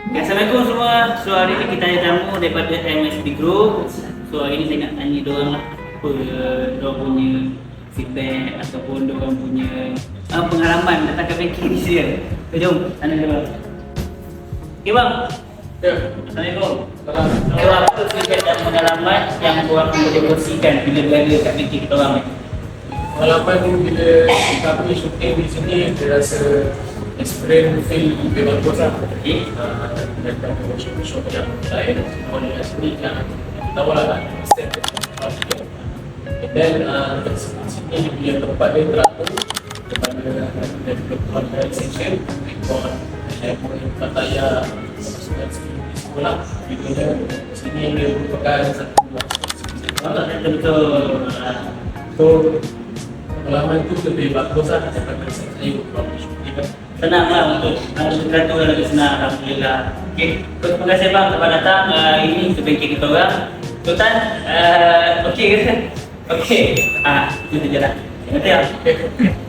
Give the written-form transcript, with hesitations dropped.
Okay, Assalamualaikum semua. So hari ni kita ada tamu daripada MSB Group. So hari ni saya nak tanya diorang lah apa diorang punya feedback ataupun diorang punya pengalaman datang ke bengkel ni dia. So jom tanya diorang. Okay bang. Ya. Assalamualaikum. So apa feedback dan pengalaman yang diorang boleh kongsikan bila berada kat bengkel kita orang ni? Pengalaman ni bila kami syuting di sini, dia rasa experience feel lebih bagus lah. Okay. Daripada show yang lain, kalau yang sini yang tahu lah step. And then sini dia punya tempat dia teratur daripada organization, Pattaya sekolah. Bila sini dia merupakan satu Betul-betul. so pengalaman tu lebih bagus lah daripada saya kalau syuting kan. Senang lah untuk teratur lagi senang, Alhamdulillah. Okay, so, terima kasih bang telah datang ini ke bengkel kita orang. Sultan, okey ke? Okey, itu je lah. Terima kasih.